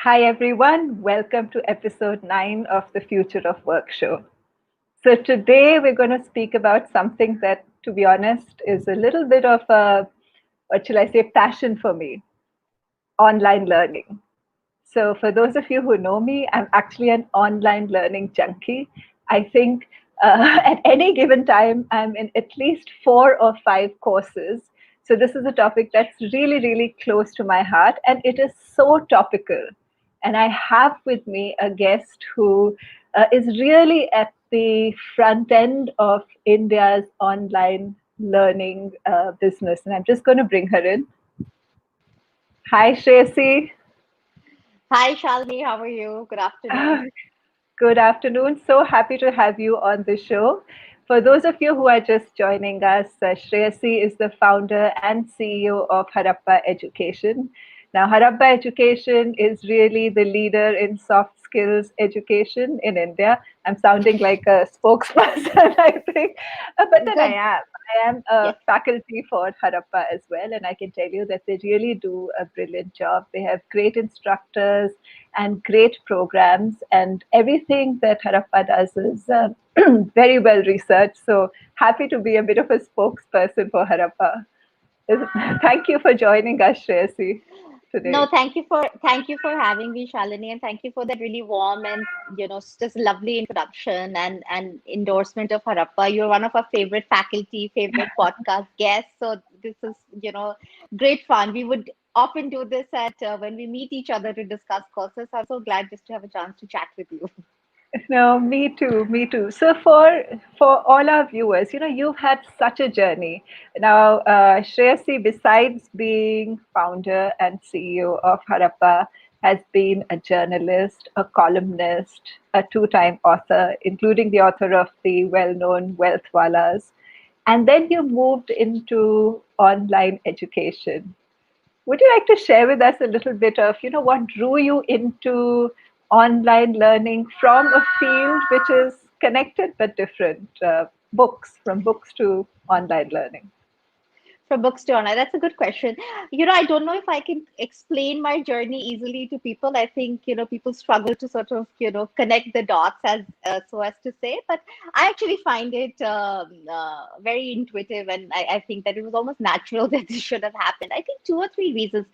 Hi, everyone. Welcome to episode 9 of the Future of Work show. So, today we're going to speak about something that, to be honest, is a little bit of a, what shall I say, passion for me: online learning. So, for those of you who know me, I'm actually an online learning junkie. I think at any given time, I'm in at least 4 or 5 courses. So, this is a topic that's really, really close to my heart, and it is so topical. And I have with me a guest who is really at the front end of India's online learning business. And I'm just going to bring her in. Hi, Shreyasi. Hi, Shalini. How are you? Good afternoon. Good afternoon. So happy to have you on the show. For those of you who are just joining us, Shreyasi is the founder and CEO of Harappa Education. Now, Harappa Education is really the leader in soft skills education in India. I'm sounding like a spokesperson, I think, but then I Good. am. I am a Yes. faculty for Harappa as well, and I can tell you that they really do a brilliant job. They have great instructors and great programs, and everything that Harappa does is very well researched. So happy to be a bit of a spokesperson for Harappa. Thank you for joining us, Shreyasi, No, today. thank you for having me, Shalini, and thank you for that really warm and just lovely introduction and endorsement of Harappa. You're one of our favorite faculty, favorite podcast guests. So this is great fun. We would often do this at when we meet each other to discuss courses. I'm so glad just to have a chance to chat with you. No, me too, me too. So for all our viewers, you've had such a journey. Now, Shreyasi, besides being founder and CEO of Harappa, has been a journalist, a columnist, a two-time author, including the author of the well-known Wealth Walas. And then you moved into online education. Would you like to share with us a little bit of, what drew you into online learning from a field which is connected but different, books, from books to online learning? From books to online? That's a good question. I don't know if I can explain my journey easily to people. I think, people struggle to sort of, connect the dots as so as to say. But I actually find it very intuitive, and I think that it was almost natural that this should have happened. I think two or three reasons.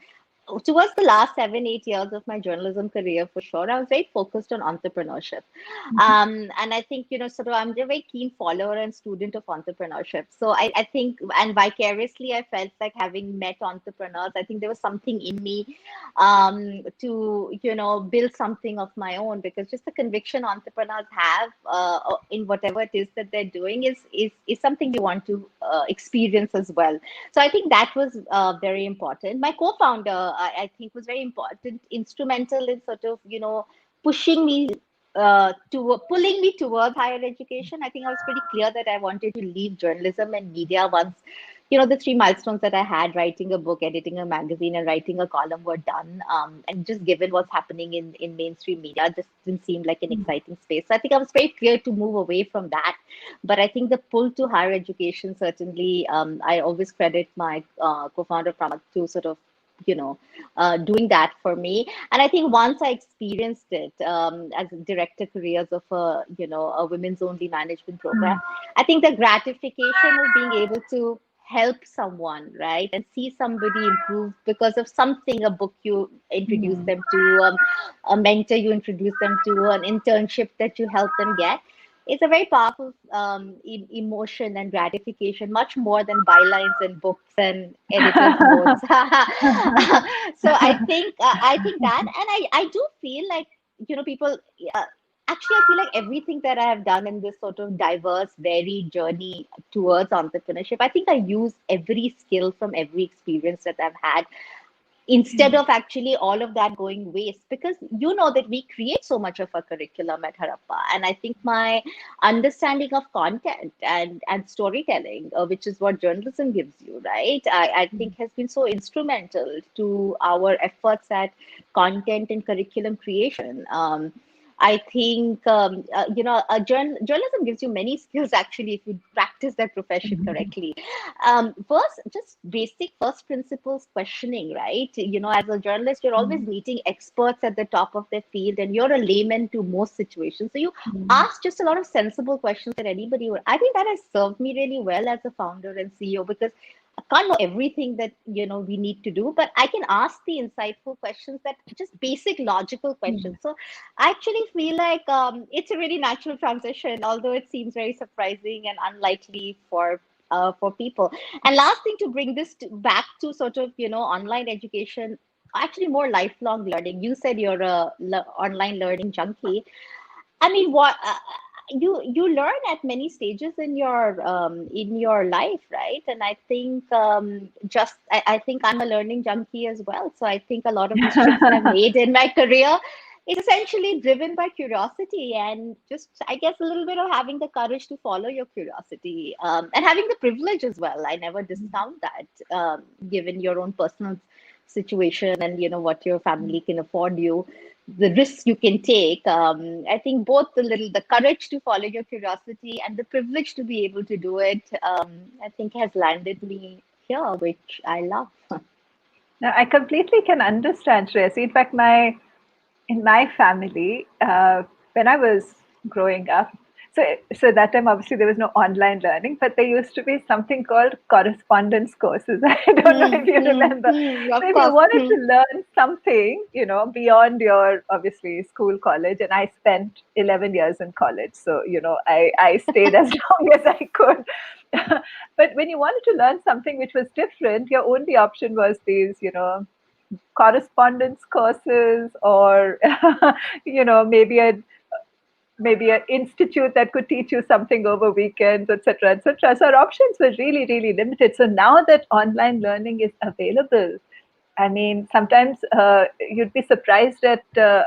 Towards the last 7, 8 years of my journalism career, for sure, I was very focused on entrepreneurship. And I think, sort of, I'm a very keen follower and student of entrepreneurship. So I think, and vicariously, I felt like having met entrepreneurs, I think there was something in me to, build something of my own, because just the conviction entrepreneurs have in whatever it is that they're doing is something you want to experience as well. So I think that was very important. My co-founder, I think, was very important, instrumental in sort of, pushing me to pulling me towards higher education. I think I was pretty clear that I wanted to leave journalism and media once, the three milestones that I had, writing a book, editing a magazine, and writing a column, were done. And just given what's happening in mainstream media, just didn't seem like an exciting space. So I think I was very clear to move away from that. But I think the pull to higher education, certainly, I always credit my co-founder Pramod to sort of doing that for me. And I think once I experienced it as director careers of a women's only management program, I think the gratification of being able to help someone, right, and see somebody improve because of something, a book you introduce them to, a mentor you introduce them to, an internship that you help them get, it's a very powerful emotion and gratification, much more than bylines and books and editor's notes. So I think that, and I do feel like, people. Uh, Actually, I feel like everything that I have done in this sort of diverse, varied journey towards entrepreneurship, I think I use every skill from every experience that I've had, instead of actually all of that going waste, because that we create so much of a curriculum at Harappa. And I think my understanding of content and storytelling, which is what journalism gives you, right, I think has been so instrumental to our efforts at content and curriculum creation. I think journalism gives you many skills actually if you practice that profession correctly. First, just basic first principles questioning, right? As a journalist, you're always meeting experts at the top of their field, and you're a layman to most situations. So you ask just a lot of sensible questions that anybody would. I think that has served me really well as a founder and CEO, because I can't know everything that we need to do, but I can ask the insightful questions, that just basic logical questions. So I actually feel like it's a really natural transition, although it seems very surprising and unlikely for people. And last thing, to bring this back to sort of online education, actually more lifelong learning. You said you're a online learning junkie. I mean, what you learn at many stages in your life, right? And I think I think I'm a learning junkie as well. So I think a lot of the shifts that I've made in my career is essentially driven by curiosity, and just, I guess, a little bit of having the courage to follow your curiosity, and having the privilege as well. I never discount that, given your own personal situation and what your family can afford you, the risks you can take. I think both the courage to follow your curiosity and the privilege to be able to do it, I think has landed me here, which I love. Now, I completely can understand, Shreyasi. In fact, in my family, when I was growing up, so that time obviously there was no online learning, but there used to be something called correspondence courses. I don't know if you remember. So Of if you course. wanted to learn something, beyond your obviously school, college, and I spent 11 years in college, so I stayed as long as I could. But when you wanted to learn something which was different, your only option was these, correspondence courses, or maybe an institute that could teach you something over weekends, etc., etc. So our options were really, really limited. So now that online learning is available, I mean, sometimes you'd be surprised at the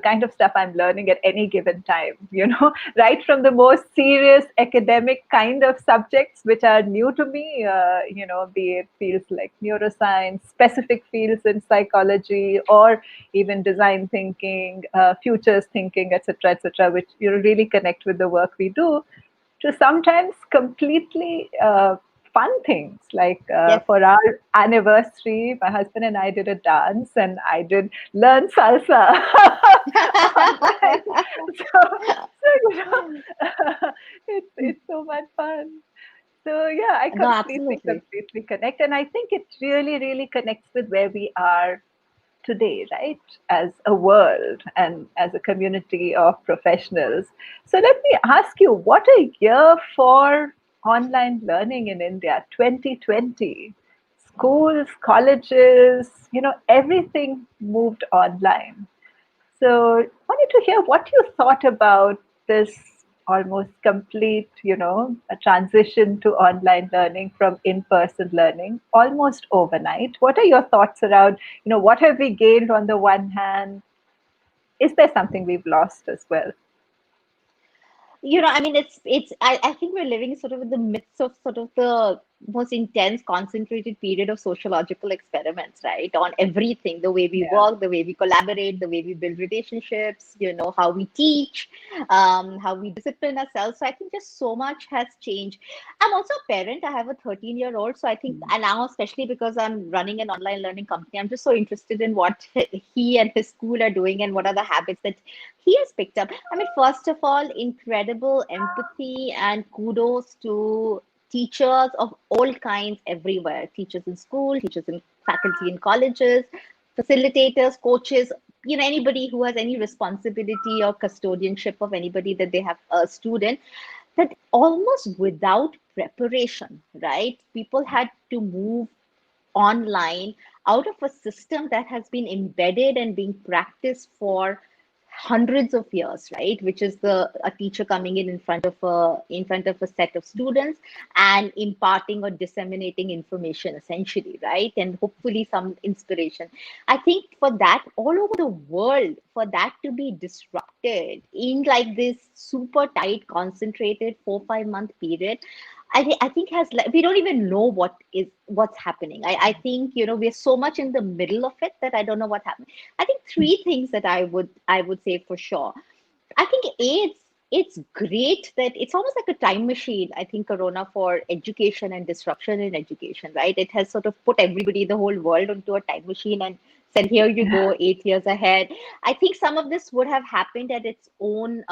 kind of stuff I'm learning at any given time, right from the most serious academic kind of subjects, which are new to me, be it fields like neuroscience, specific fields in psychology, or even design thinking, futures thinking, etc., which really connect with the work we do, to sometimes completely fun things like Yes. for our anniversary, my husband and I did a dance, and I did learn salsa online. It's so much fun. So yeah, I No, completely, absolutely. completely connect, and I think it really, really connects with where we are today, right? As a world and as a community of professionals. So let me ask you, what a year for online learning in India, 2020. Schools, colleges, everything moved online. So I wanted to hear what you thought about this almost complete, a transition to online learning from in-person learning almost overnight. What are your thoughts around, what have we gained on the one hand? Is there something we've lost as well? I mean, I think we're living sort of in the midst of sort of the most intense concentrated period of sociological experiments, right? On everything, the way we Yeah. work, the way we collaborate, the way we build relationships, how we teach, how we discipline ourselves. So I think just so much has changed. I'm also a parent. I have a 13-year-old. So I think, and now, especially because I'm running an online learning company, I'm just so interested in what he and his school are doing, and what are the habits that he has picked up. I mean, first of all, incredible empathy and kudos to teachers of all kinds everywhere, teachers in school, teachers in faculty in colleges, facilitators, coaches, anybody who has any responsibility or custodianship of anybody that they have a student, that almost without preparation, right? People had to move online out of a system that has been embedded and being practiced for hundreds of years, right? Which is the a teacher coming in front of a set of students and imparting or disseminating information, essentially, right? And hopefully some inspiration. I think for that, all over the world, for that to be disrupted in like this super tight, concentrated 4 5 month period, I think we don't even know what's happening. I think we're so much in the middle of it that I don't know what happened. I think three things that I would say for sure. I think it's great that it's almost like a time machine. I think Corona for education and disruption in education, right? It has sort of put everybody, the whole world, onto a time machine and said, "Here you go, 8 years ahead." I think some of this would have happened at its own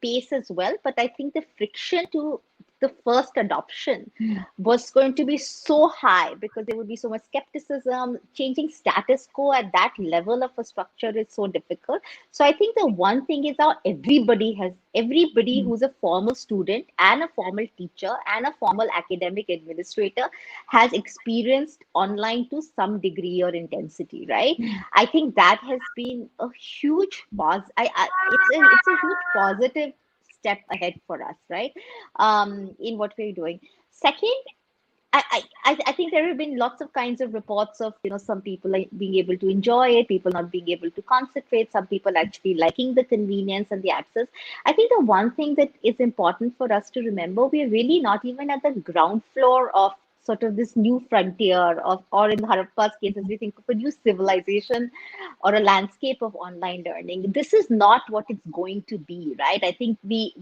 pace as well, but I think the friction to the first adoption was going to be so high because there would be so much skepticism. Changing status quo at that level of a structure is so difficult. So I think the one thing is how everybody who's a formal student and a formal teacher and a formal academic administrator has experienced online to some degree or intensity, right? I think that has been a huge it's a huge positive step ahead for us, right? In what we're doing. Second, I think there have been lots of kinds of reports of, some people like being able to enjoy it, people not being able to concentrate, some people actually liking the convenience and the access. I think the one thing that is important for us to remember, we're really not even at the ground floor of sort of this new frontier of, or in Harappa's case, as we think of a new civilization or a landscape of online learning. This is not what it's going to be, right? I think we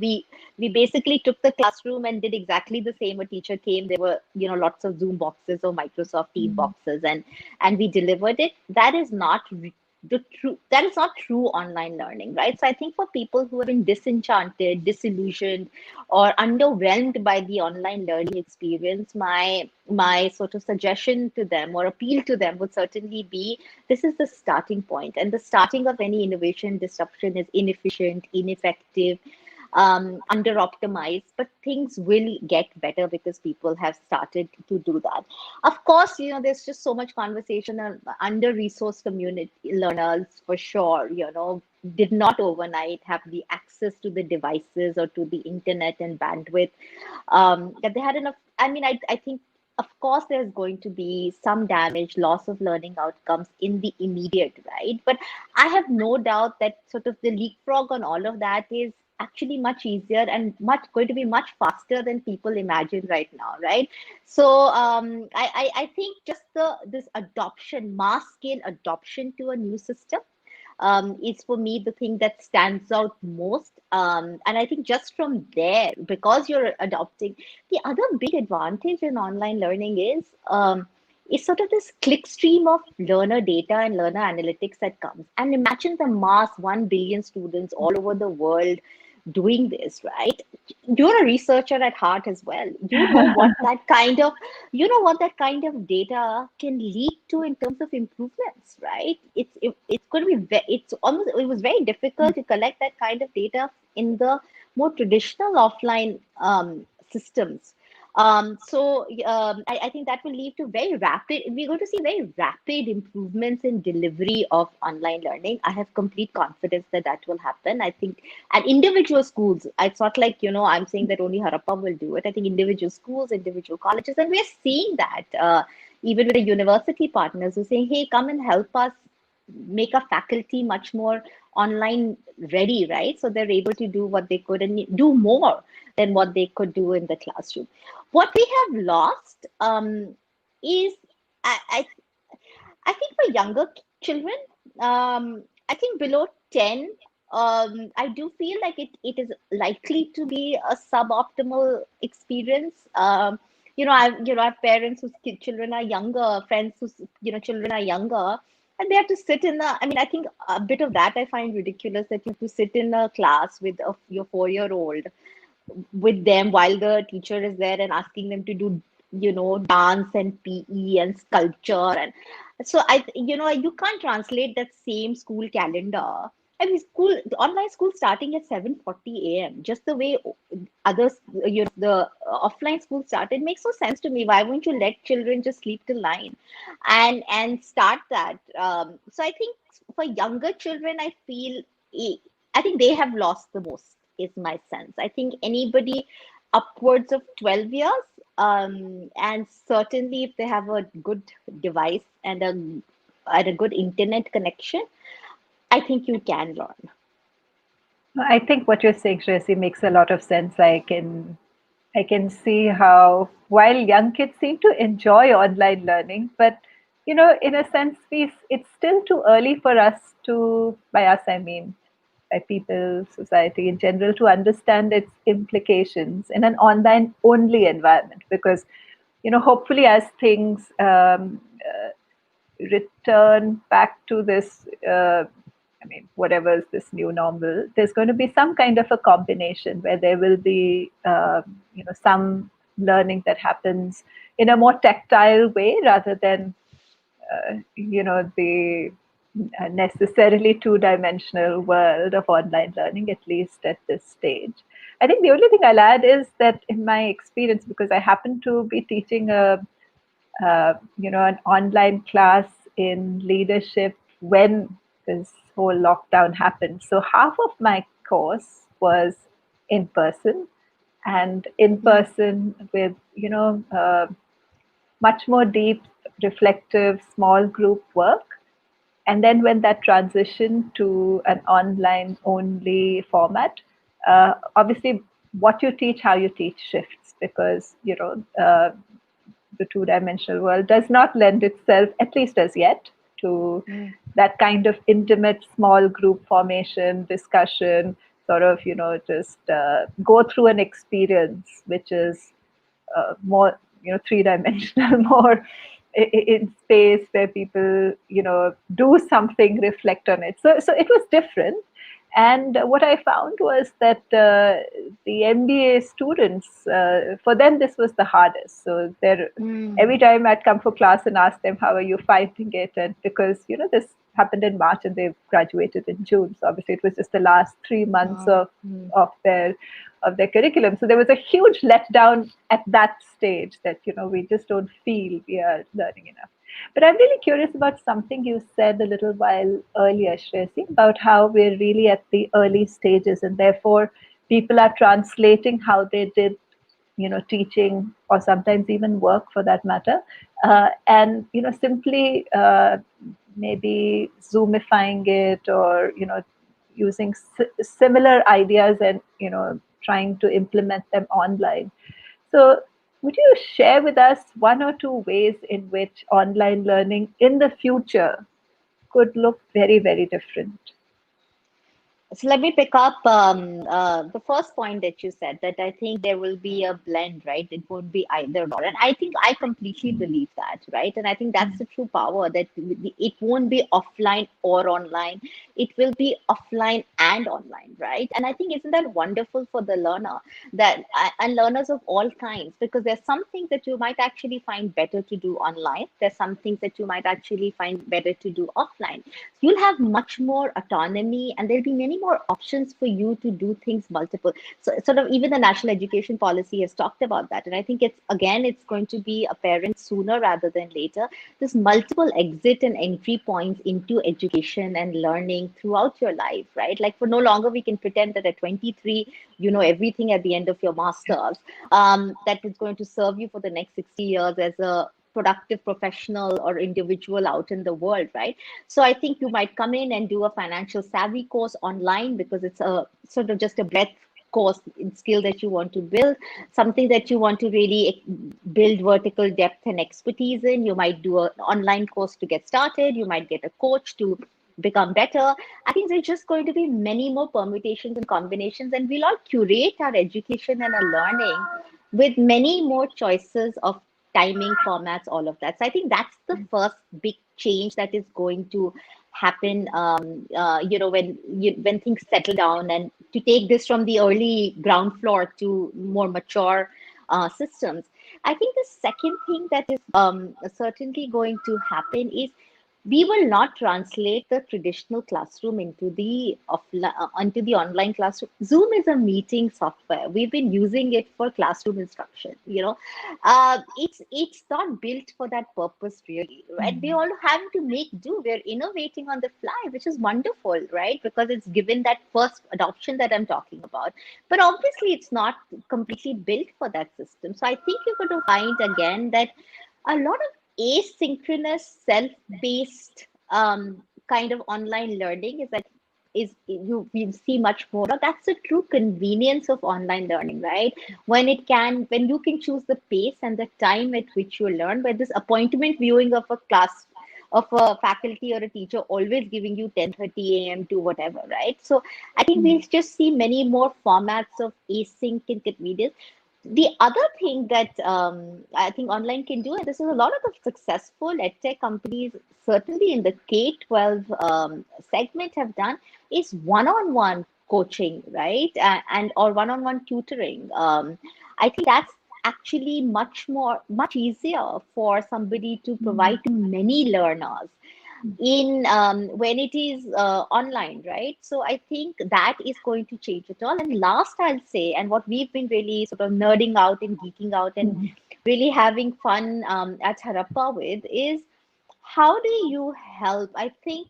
basically took the classroom and did exactly the same. A teacher came, there were, lots of Zoom boxes or Microsoft Team boxes, and we delivered it. That is not true online learning, right? So I think for people who have been disenchanted, disillusioned, or underwhelmed by the online learning experience, my sort of suggestion to them or appeal to them would certainly be, this is the starting point, and the starting of any innovation disruption is inefficient, ineffective, under optimized, but things will get better because people have started to do that. Of course, there's just so much conversation on under resourced community learners, for sure, did not overnight have the access to the devices or to the internet and bandwidth, that they had enough. I mean, I think, of course, there's going to be some damage, loss of learning outcomes in the immediate, right? But I have no doubt that sort of the leapfrog on all of that is actually much easier and much going to be much faster than people imagine right now, right? So I think just this adoption, mass scale adoption to a new system, is for me the thing that stands out most. And I think just from there, because you're adopting, the other big advantage in online learning is sort of this clickstream of learner data and learner analytics that comes. And imagine the mass 1 billion students all over the world doing this, right? You're a researcher at heart as well. You know what that kind of data can lead to in terms of improvements, right? It's going to be it was very difficult to collect that kind of data in the more traditional offline systems. I think that will lead to we're going to see very rapid improvements in delivery of online learning. I have complete confidence that that will happen. I think, and individual schools, it's not like, I'm saying that only Harappa will do it. I think individual schools, individual colleges, and we're seeing that even with the university partners who are saying, hey, come and help us make our faculty much more online ready, right? So they're able to do what they could and do more than what they could do in the classroom. What we have lost is, I, I think for younger children, I think below 10, I do feel like it is likely to be a suboptimal experience. I have parents whose children are younger, friends whose children are younger, and they have to sit in I mean, I think a bit of that I find ridiculous, that you have to sit in a class with your 4-year-old with them while the teacher is there and asking them to do dance and PE and sculpture. And so you can't translate that same school calendar. I mean, online school starting at 7:40 a.m. just the way others, the offline school started, makes no sense to me. Why won't you let children just sleep till 9 and start that? So I think for younger children, I think they have lost the most, is my sense. I think anybody upwards of 12 years, and certainly if they have a good device and a good internet connection, I think you can learn. I think what you're saying, Shresi, makes a lot of sense. I can see how while young kids seem to enjoy online learning, but in a sense, it's still too early for us to, by us I mean, by people, society in general, to understand its implications in an online only environment. Because, hopefully as things return back to this, whatever is this new normal, there's going to be some kind of a combination where there will be, some learning that happens in a more tactile way rather than, the necessarily two-dimensional world of online learning, at least at this stage. I think the only thing I'll add is that in my experience, because I happen to be teaching an online class in leadership when this whole lockdown happened. So half of my course was in person, and in person with, much more deep, reflective, small group work. And then when that transitioned to an online only format, obviously what you teach, how you teach shifts, because, the two-dimensional world does not lend itself, at least as yet, to that kind of intimate small group formation, discussion, sort of, just go through an experience which is more, three-dimensional, more in space where people, do something, reflect on it. So it was different. And what I found was that the MBA students, for them, this was the hardest. So every time I'd come for class and ask them, how are you finding it? And because, this happened in March and they graduated in June. So obviously it was just the last 3 months of their curriculum. So there was a huge letdown at that stage that, we just don't feel we are learning enough. But I'm really curious about something you said a little while earlier, Shreyasi, about how we're really at the early stages, and therefore people are translating how they did, teaching, or sometimes even work for that matter, and simply maybe Zoomifying it, or using similar ideas and trying to implement them online. So, would you share with us one or two ways in which online learning in the future could look very, very different? So let me pick up the first point that you said, that I think there will be a blend, right? It won't be either or. And I think I completely believe that, right? And I think that's the true power, that it won't be offline or online. It will be offline and online, right? And I think, isn't that wonderful for the learner, that and learners of all kinds, because there's some things that you might actually find better to do online. There's some things that you might actually find better to do offline. You'll have much more autonomy, and there'll be many more options for you to do things multiple. So sort of even the national education policy has talked about that. And I think it's going to be apparent sooner rather than later. There's multiple exit and entry points into education and learning throughout your life, right? Like, for no longer we can pretend that at 23, you know everything at the end of your master's, that is going to serve you for the next 60 years as a productive professional or individual out in the world, right? So I think you might come in and do a financial savvy course online because it's a sort of just a breadth course in skill that you want to build, something that you want to really build vertical depth and expertise in. You might do an online course to get started. You might get a coach to become better. I think there's just going to be many more permutations and combinations, and we'll all curate our education and our learning with many more choices of timing, formats, all of that. So I think that's the first big change that is going to happen. When things settle down, and to take this from the early ground floor to more mature systems. I think the second thing that is certainly going to happen is we will not translate the traditional classroom into the online classroom. Zoom is a meeting software. We've been using it for classroom instruction. It's not built for that purpose, really, right? We all having to make do. We're innovating on the fly, which is wonderful, right? Because it's given that first adoption that I'm talking about. But obviously, it's not completely built for that system. So I think you're going to find again that a lot of asynchronous, self-paced kind of online learning we see much more. That's the true convenience of online learning, right? When you can choose the pace and the time at which you learn, where this appointment viewing of a class of a faculty or a teacher always giving you 10:30 a.m. to whatever, right? So I think we'll just see many more formats of async and convenience. The other thing that I think online can do, and this is a lot of the successful edtech companies, certainly in the K-12 segment, have done, is one-on-one coaching, right? And or one-on-one tutoring. I think that's actually much easier for somebody to provide to many learners in when it is online, right? So I think that is going to change it all. And last, I'll say, and what we've been really sort of nerding out and geeking out and really having fun at Harappa with is, how do you help? I think,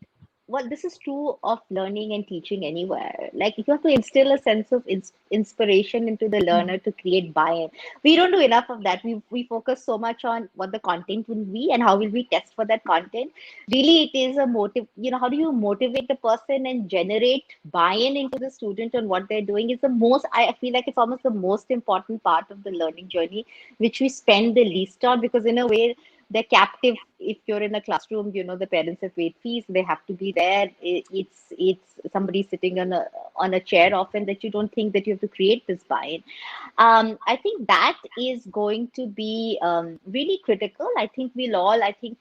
well, this is true of learning and teaching anywhere. Like, you have to instill a sense of inspiration into the learner to create buy-in. We don't do enough of that. We focus so much on what the content will be and how will we test for that content. Really, it is a motive. How do you motivate the person and generate buy-in into the student on what they're doing is the most, I feel like it's almost the most important part of the learning journey, which we spend the least on, because in a way, they're captive. If you're in a classroom, the parents have paid fees, they have to be there. It's somebody sitting on a chair often, that you don't think that you have to create this buy-in. I think that is going to be really critical. I think I think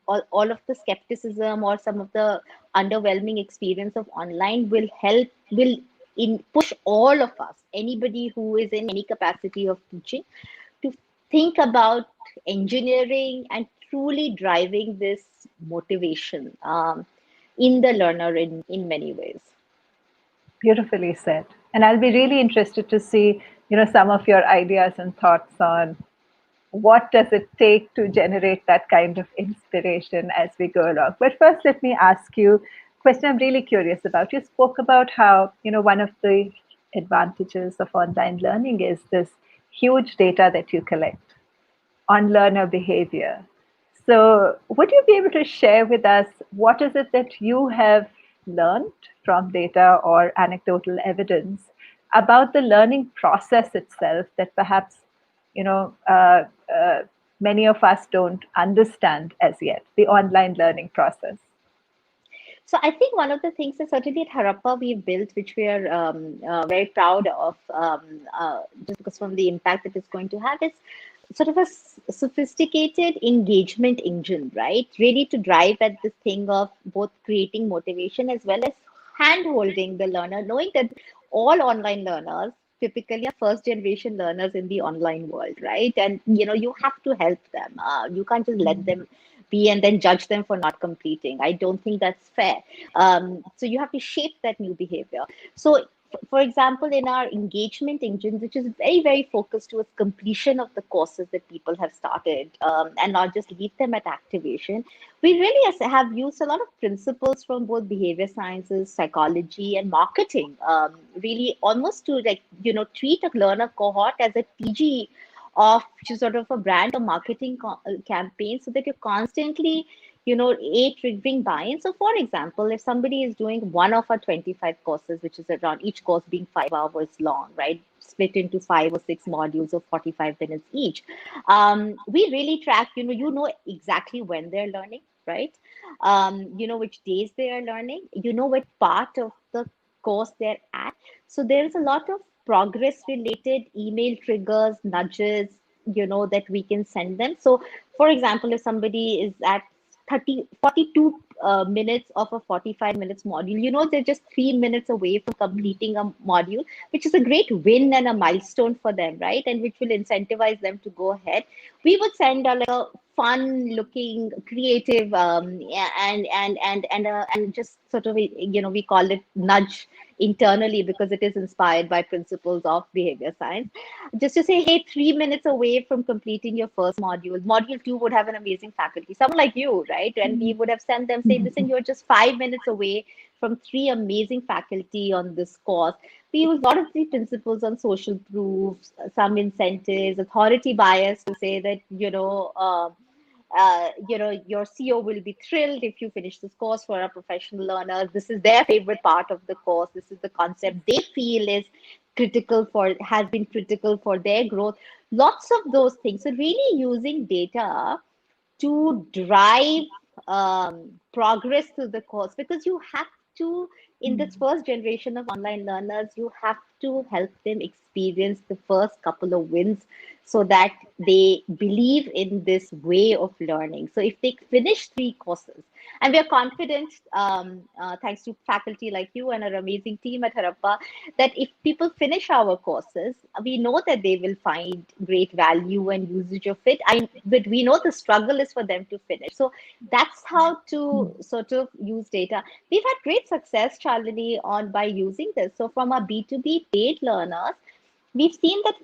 all of the skepticism or some of the underwhelming experience of online will push all of us, anybody who is in any capacity of teaching, to think about engineering and truly driving this motivation in the learner in many ways. Beautifully said. And I'll be really interested to see, some of your ideas and thoughts on what does it take to generate that kind of inspiration as we go along. But first, let me ask you a question I'm really curious about. You spoke about how, one of the advantages of online learning is this huge data that you collect on learner behavior. So, would you be able to share with us what is it that you have learned from data or anecdotal evidence about the learning process itself that perhaps you know uh, uh, many of us don't understand as yet, the online learning process? So I think one of the things that certainly at Harappa we've built, which we are very proud of, just because from the impact that it's going to have, is sort of a sophisticated engagement engine, right? Really to drive at this thing of both creating motivation as well as hand-holding the learner, knowing that all online learners typically are first generation learners in the online world, right? And you have to help them. You can't just let them be and then judge them for not completing. I don't think that's fair. So you have to shape that new behavior. So for example, in our engagement engine, which is very, very focused towards completion of the courses that people have started, and not just leave them at activation, we really have used a lot of principles from both behavior sciences, psychology, and marketing, really almost to treat a learner cohort as a TG of sort of a brand or marketing campaign, so that you're constantly triggering buy-in. So for example, if somebody is doing one of our 25 courses, which is around each course being 5 hours long, right, split into 5 or 6 modules of 45 minutes each, we really track, exactly when they're learning, right? Which days they are learning, what part of the course they're at. So there's a lot of progress related email triggers, nudges, that we can send them. So for example, if somebody is at 42 minutes of a 45 minutes module, they're just 3 minutes away from completing a module, which is a great win and a milestone for them, right? And which will incentivize them to go ahead. We would send a fun looking, creative, and just sort of, we call it nudge internally, because it is inspired by principles of behavior science, just to say, hey, 3 minutes away from completing your first module, module 2 would have an amazing faculty, someone like you, right? And we would have sent them, say, listen, you're just 5 minutes away from 3 amazing faculty on this course. We use a lot of the principles on social proofs, some incentives, authority bias, to say that your CO will be thrilled if you finish this course. For our professional learners, this is their favorite part of the course. This is the concept they feel has been critical for their growth. Lots of those things. So really using data to drive progress through the course, because you have to, in this first generation of online learners, you have to help them experience the first couple of wins so that they believe in this way of learning. So if they finish 3 courses, and we are confident, thanks to faculty like you and our amazing team at Harappa, that if people finish our courses, we know that they will find great value and usage of it. But we know the struggle is for them to finish. So that's how to sort of use data. We've had great success, Charlene, on by using this. So from our B2B paid learners, we've seen that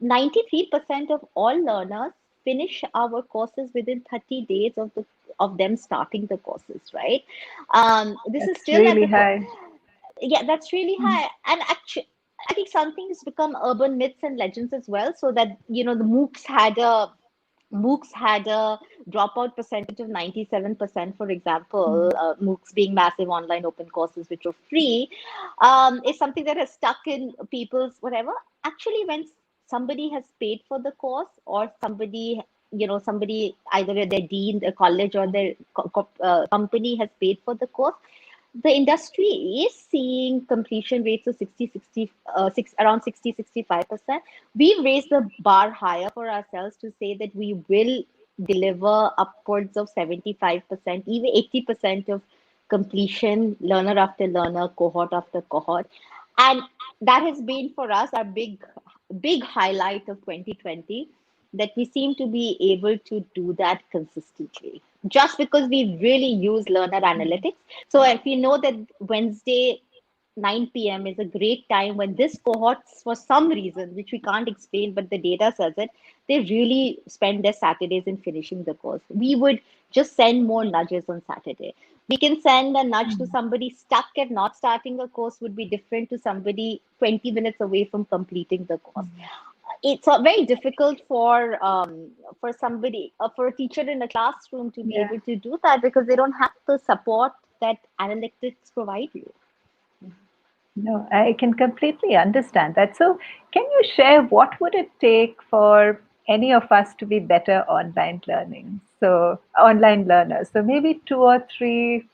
93% of all learners finish our courses within 30 days of them starting the courses, right? This is That's still at really the high. yeah, that's really high. And actually, I think something has become urban myths and legends as well. So that the MOOCs had a dropout percentage of 97%, for example. MOOCs being massive online open courses which are free, is something that has stuck in people's whatever. Actually, when somebody has paid for the course, or somebody either their dean, the college, or their company has paid for the course, the industry is seeing completion rates of 65%. We've raised the bar higher for ourselves to say that we will deliver upwards of 75%, even 80% of completion, learner after learner, cohort after cohort. And that has been for us our big highlight of 2020, that we seem to be able to do that consistently, just because we really use learner analytics. So if you know that Wednesday 9 p.m. is a great time when this cohorts, for some reason which we can't explain, but the data says it, they really spend their Saturdays in finishing the course. We would just send more nudges on Saturday. We can send a nudge to somebody stuck at not starting a course, would be different to somebody 20 minutes away from completing the course. It's very difficult for somebody, for a teacher in a classroom to be Yeah. able to do that, because they don't have the support that analytics provide you. No, I can completely understand that. So, can you share what would it take for any of us to be better online learning? So, online learners. So, maybe two or three,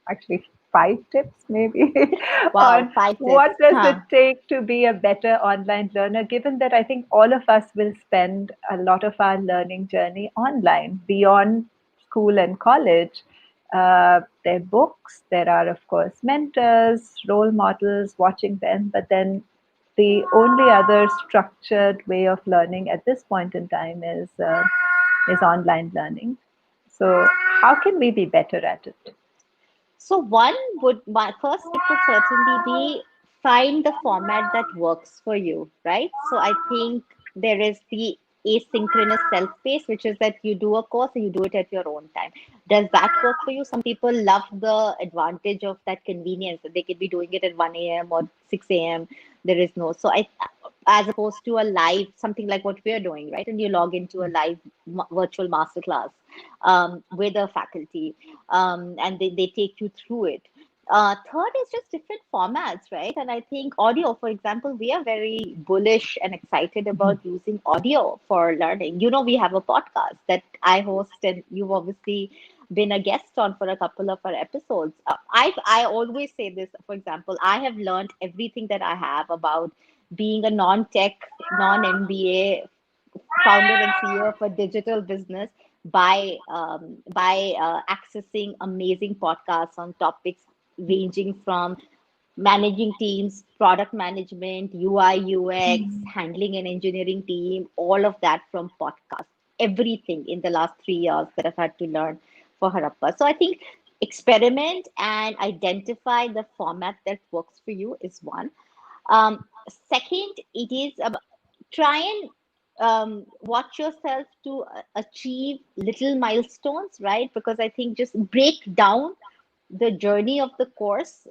actually 5 tips, maybe, Wow, on 5 tips, what does it huh? take to be a better online learner, given that I think all of us will spend a lot of our learning journey online beyond school and college. There are books, there are, of course, mentors, role models, watching them, but then the only other structured way of learning at this point in time is online learning. So, how can we be better at it? So my first tip would certainly be find the format that works for you, right? So I think there is the asynchronous self-paced, which is that you do a course and you do it at your own time. Does that work for you? Some people love the advantage of that convenience, that they could be doing it at 1 a.m. or 6 a.m. There is no, so as opposed to a live, something like what we're doing, right? And you log into a live virtual masterclass with a faculty, and they take you through it. Third is just different formats, right? And I think audio, for example, we are very bullish and excited about using audio for learning. We have a podcast that I host, and you've obviously been a guest on for a couple of our episodes. I always say this, for example, I have learned everything that I have about being a non-tech, non-MBA founder and CEO of a digital business by accessing amazing podcasts on topics ranging from managing teams, product management, UI, UX, handling an engineering team, all of that from podcasts. Everything in the last 3 years that I've had to learn for Harappa. So I think experiment and identify the format that works for you is one. Second, it is about try and watch yourself to achieve little milestones, right? Because I think just break down the journey of the course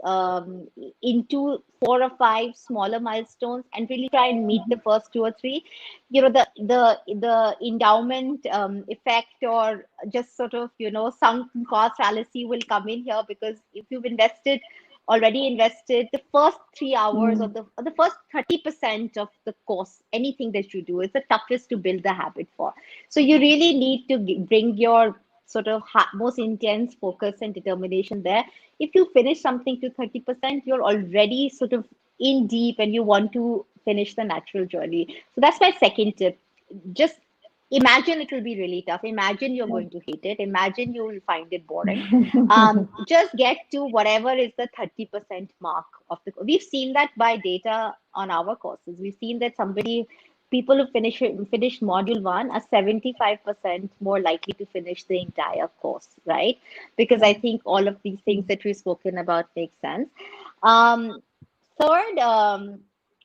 into 4 or 5 smaller milestones, and really try and meet the first 2 or 3. The endowment effect, or just sort of sunk cost fallacy will come in here, because if you've invested already invested the first 3 hours or the first 30% of the course, anything that you do is the toughest to build the habit for. So you really need to bring your sort of most intense focus and determination there. If you finish something to 30%, you're already sort of in deep and you want to finish the natural journey. So that's my second tip. Just imagine it will be really tough. Imagine you're going to hate it. Imagine you will find it boring. Just get to whatever is the 30% mark of the. We've seen that by data on our courses. We've seen that people who finish module one are 75% more likely to finish the entire course, right? Because I think all of these things that we've spoken about make sense. Um, Third,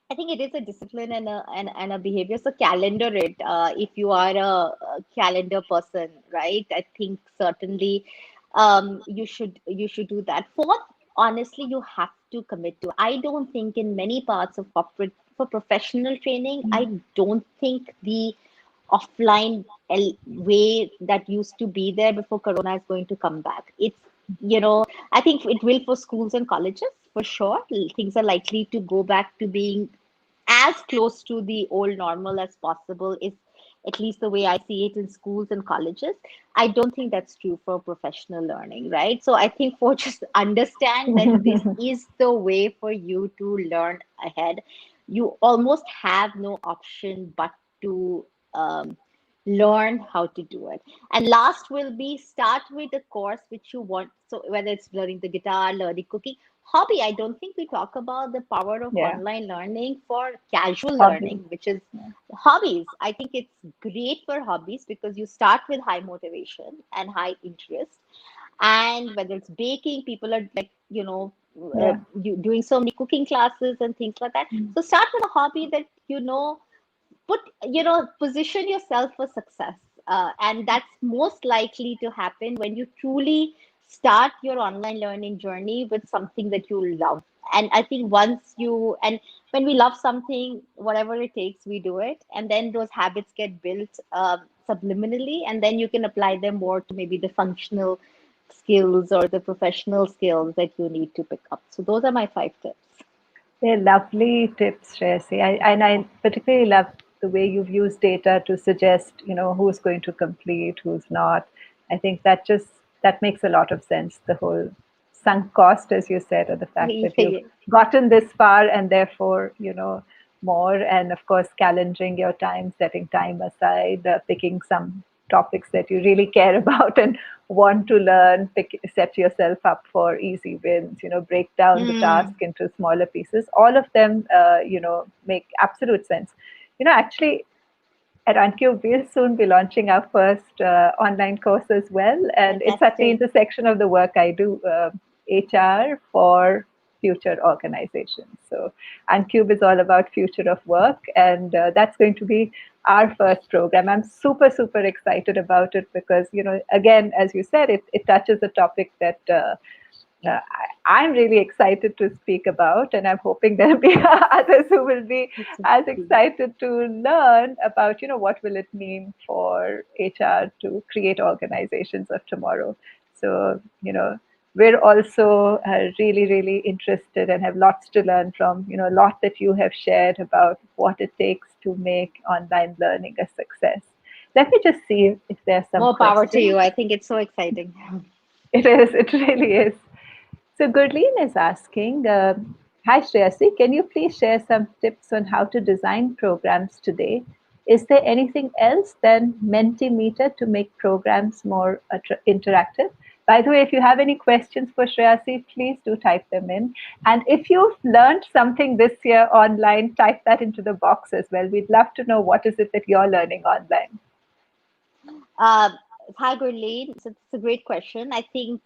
I think it is a discipline and a behavior. So calendar it. If you are a calendar person, right? I think certainly you should do that. Fourth, honestly, you have to commit to. I don't think in many parts of corporate for professional training, I don't think the offline way that used to be there before Corona is going to come back. I think it will for schools and colleges for sure. Things are likely to go back to being as close to the old normal as possible, is at least the way I see it in schools and colleges. I don't think that's true for professional learning, right? So I think for just understand that this is the way for you to learn ahead. You almost have no option but to learn how to do it. And last will be start with a course which you want. So whether it's learning the guitar, learning cooking, hobby. I don't think we talk about the power of Yeah, online learning for casual hobby. learning, which is hobbies. I think it's great for hobbies because you start with high motivation and high interest. And whether it's baking, people are like, Yeah. you doing so many cooking classes and things like that. So start with a hobby that put position yourself for success, and that's most likely to happen when you truly start your online learning journey with something that you love. And I think when we love something, whatever it takes, we do it, and then those habits get built subliminally, and then you can apply them more to maybe the functional skills or the professional skills that you need to pick up. So those are my 5 tips. They're lovely tips, Shreyasi. And I particularly love the way you've used data to suggest, who's going to complete, who's not. I think that makes a lot of sense. The whole sunk cost, as you said, or the fact that you've gotten this far and therefore, more. And of course, calendaring your time, setting time aside, picking some topics that you really care about and want to learn, set yourself up for easy wins, break down the task Mm. into smaller pieces. All of them, make absolute sense. Actually, at Uncube, we'll soon be launching our first online course as well. And it's at the Fantastic. intersection of the work I do, HR for future organizations. So Uncube is all about future of work. And that's going to be our first program. I'm super, super excited about it because, again, as you said, it touches a topic that I'm really excited to speak about, and I'm hoping there'll be others who will be as excited to learn about, what will it mean for HR to create organizations of tomorrow. So, we're also really, really interested and have lots to learn from, a lot that you have shared about what it takes to make online learning a success. Let me just see if there's some More power to questions. you. I think it's so exciting. It is, it really is. So Gurleen is asking, hi Shreyasi, can you please share some tips on how to design programs today? Is there anything else than Mentimeter to make programs more interactive? By the way, if you have any questions for Shreyasi, please do type them in. And if you've learned something this year online, type that into the box as well. We'd love to know what is it that you're learning online. Uh, Hi, Gurleen. So it's a great question. I think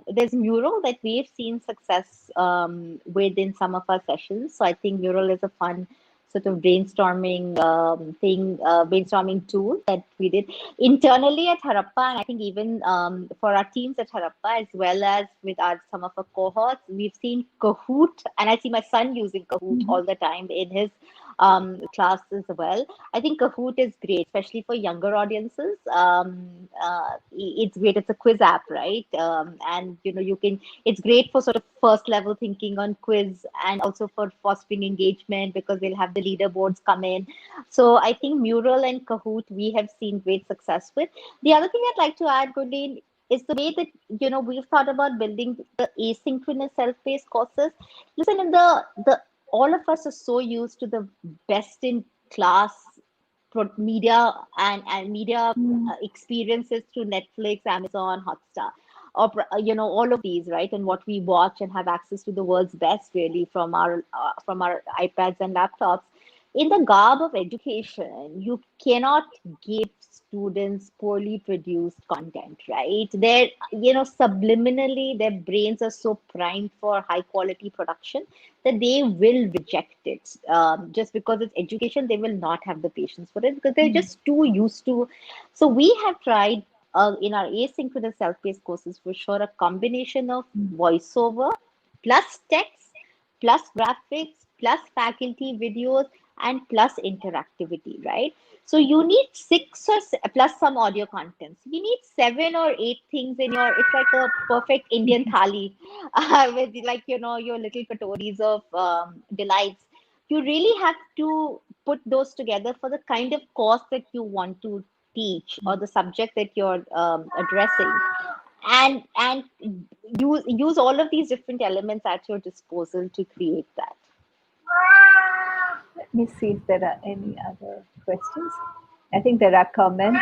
there's Mural that we've seen success with in some of our sessions. So I think Mural is a fun sort of brainstorming tool that we did internally at Harappa, and I think even for our teams at Harappa, as well as with some of our cohorts, we've seen Kahoot, and I see my son using Kahoot all the time in his class as well. I think Kahoot is great, especially for younger audiences. It's great. It's a quiz app, right? And you can. It's great for sort of first level thinking on quiz, and also for fostering engagement because they'll have the leaderboards come in. So I think Mural and Kahoot we have seen great success with. The other thing I'd like to add, Gurleen, is the way that we've thought about building the asynchronous self-paced courses. Listen, in the all of us are so used to the best in class media and media experiences through Netflix, Amazon, Hotstar, or all of these, right? And what we watch and have access to the world's best really from our iPads and laptops. In the garb of education, you cannot give students poorly produced content, right? They're, subliminally, their brains are so primed for high quality production that they will reject it. Just because it's education, they will not have the patience for it because they're just too used to. So we have tried in our asynchronous self-paced courses for sure a combination of voiceover plus text plus graphics plus faculty videos and plus interactivity, right? So you need plus some audio content. So you need 7 or 8 things in your. It's like a perfect Indian thali with like your little katoris of delights. You really have to put those together for the kind of course that you want to teach or the subject that you're addressing, and use all of these different elements at your disposal to create that. Let me see if there are any other questions. I think there are comments.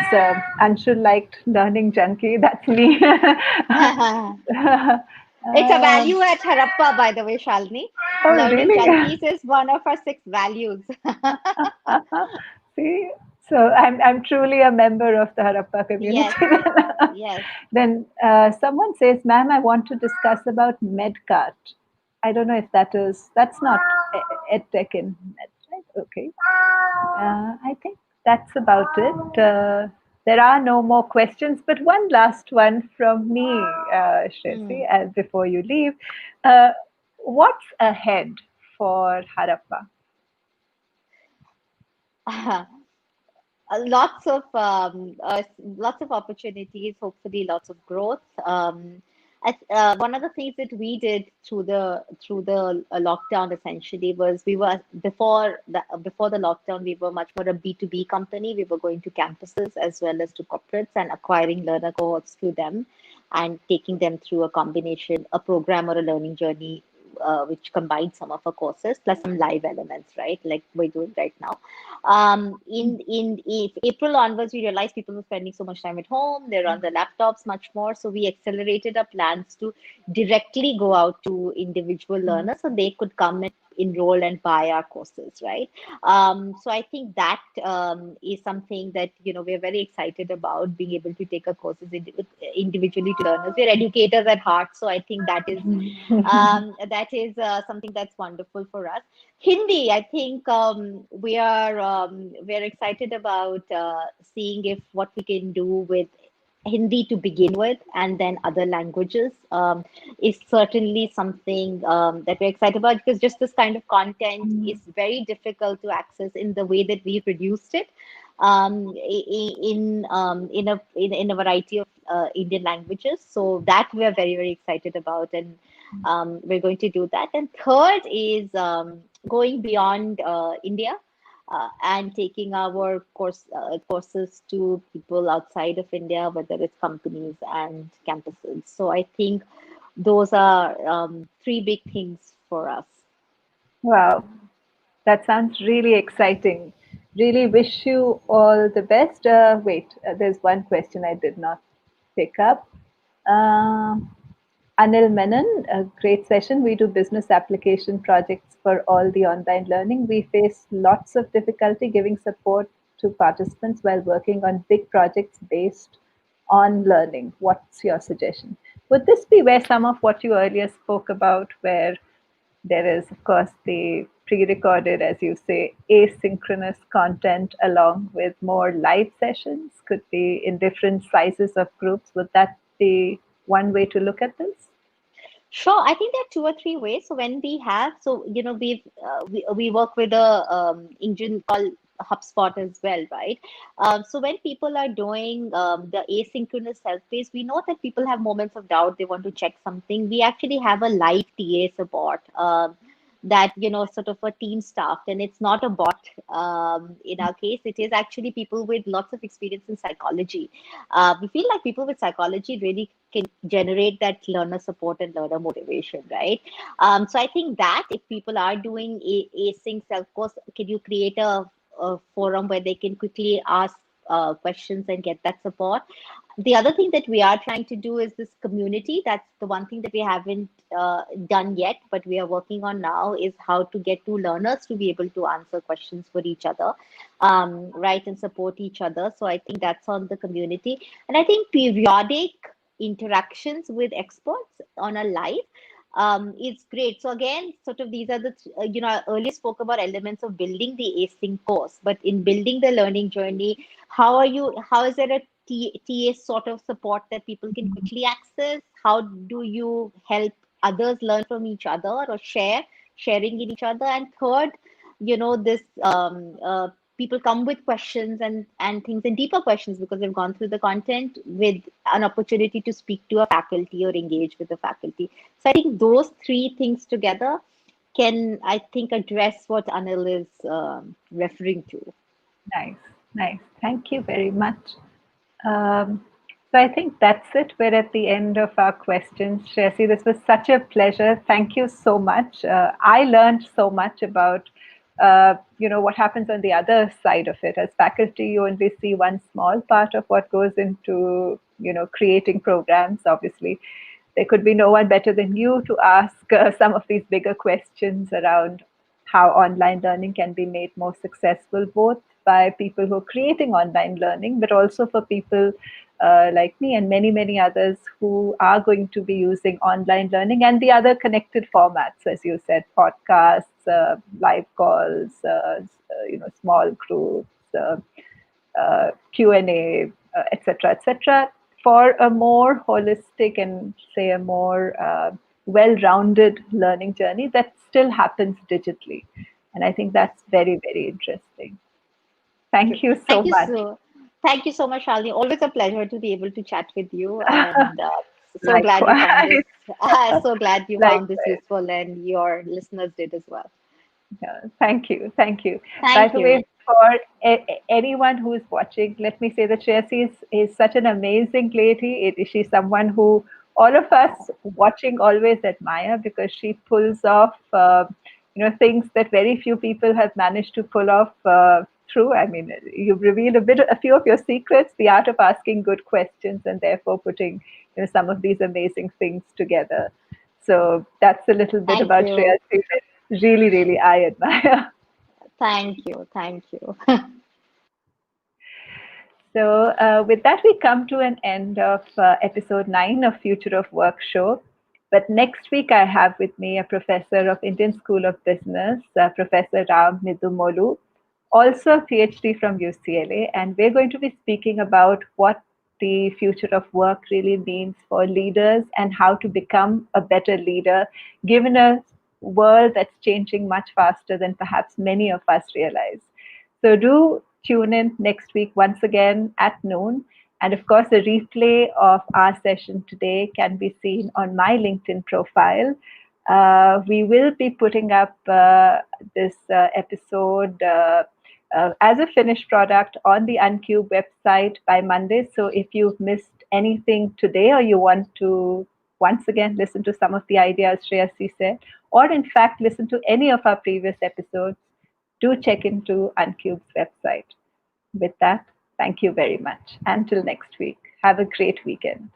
Anshul liked learning junkie. That's me. It's a value at Harappa, by the way, Shalini. Oh, Learning really? junkies is one of our 6 values. See, so I'm truly a member of the Harappa community. Yes, yes. Then someone says, "Ma'am, I want to discuss about medcart." I don't know if that's not edtech in med, right? Okay. I think that's about it. There are no more questions, but one last one from me, Shresi, before you leave. Uh, what's ahead for Harappa? Lots of opportunities, hopefully lots of growth. One of the things that we did through the lockdown essentially was we were before the lockdown we were much more a B2B company. We were going to campuses as well as to corporates and acquiring learner cohorts through them and taking them through a program or a learning journey which combines some of our courses plus some live elements, right? Like we're doing right now. In April onwards, we realized people were spending so much time at home. They're on their laptops much more. So we accelerated our plans to directly go out to individual learners so they could come and enroll and buy our courses, right? So I think that is something that we're very excited about, being able to take our courses individually to learners. We're educators at heart, so I think that is something that's wonderful for us. Hindi, I think we're excited about seeing if what we can do with Hindi to begin with, and then other languages is certainly something that we're excited about, because just this kind of content is very difficult to access in the way that we produced it in a variety of Indian languages. So that we're very, very excited about, and we're going to do that. And third is going beyond India. And taking our courses to people outside of India, whether it's companies and campuses. So I think those are 3 big things for us. Wow, that sounds really exciting. Really wish you all the best. There's one question I did not pick up. Anil Menon, a great session. We do business application projects for all the online learning. We face lots of difficulty giving support to participants while working on big projects based on learning. What's your suggestion? Would this be where some of what you earlier spoke about, where there is, of course, the pre-recorded, as you say, asynchronous content along with more live sessions, could be in different sizes of groups? Would that be one way to look at this? Sure, I think there are two or three ways. So when we have, so we work with a engine called HubSpot as well, right? So when people are doing the asynchronous self-paced, we know that people have moments of doubt. They want to check something. We actually have a live TA support. That sort of a team staff, and it's not a bot. In our case, it is actually people with lots of experience in psychology. We feel like people with psychology really can generate that learner support and learner motivation, right? So I think that if people are doing async self course, can you create a forum where they can quickly ask questions and get that support? The other thing that we are trying to do is this community. That's the one thing that we haven't done yet, but we are working on now, is how to get two learners to be able to answer questions for each other, right, and support each other. So I think that's on the community. And I think periodic interactions with experts on a live is great. So again, sort of these are I earlier spoke about elements of building the async course, but in building the learning journey, how is there a TA sort of support that people can quickly access? How do you help others learn from each other or sharing in each other? And third, this people come with questions and things and deeper questions because they've gone through the content, with an opportunity to speak to a faculty or engage with the faculty. So I think those three things together can, I think, address what Anil is referring to. Nice, nice. Thank you very much. Um, so I think that's it. We're at the end of our questions. Shreyasi, this was such a pleasure. Thank you so much. I learned so much about what happens on the other side of it. As faculty, you only see one small part of what goes into creating programs. Obviously, there could be no one better than you to ask some of these bigger questions around how online learning can be made more successful, both by people who are creating online learning, but also for people like me and many, many others who are going to be using online learning and the other connected formats, as you said, podcasts, live calls, small groups, Q&A, etc., etc., for a more holistic and say a more well-rounded learning journey that still happens digitally. And I think that's very, very interesting. Thank you so Thank you much. so Thank you so much, Shalini. Always a pleasure to be able to chat with you, and so glad you found Likewise. this. So glad you found this Likewise. useful, and your listeners did as well. Yeah, thank you. Thank you. By Thank the you. way, for anyone who is watching, let me say that Shreyasi is such an amazing lady. She's someone who all of us watching always admire because she pulls off, things that very few people have managed to pull off through. I mean, you've revealed a few of your secrets, the art of asking good questions and therefore putting, some of these amazing things together. So that's a little bit Thank about you. Shreyasi that really, really I admire. Thank you. Thank you. So, with that, we come to an end of episode 9 of Future of Work show. But next week, I have with me a professor of Indian School of Business, Professor Ram Nidumolu, also a PhD from UCLA. And we're going to be speaking about what the future of work really means for leaders and how to become a better leader, given a world that's changing much faster than perhaps many of us realize. So do tune in next week once again at noon. And of course, a replay of our session today can be seen on my LinkedIn profile. We will be putting up this episode as a finished product on the Uncube website by Monday. So if you've missed anything today or you want to once again listen to some of the ideas Shreyasi said, or in fact listen to any of our previous episodes, do check into Uncube's website. With that, thank you very much. Until next week, have a great weekend.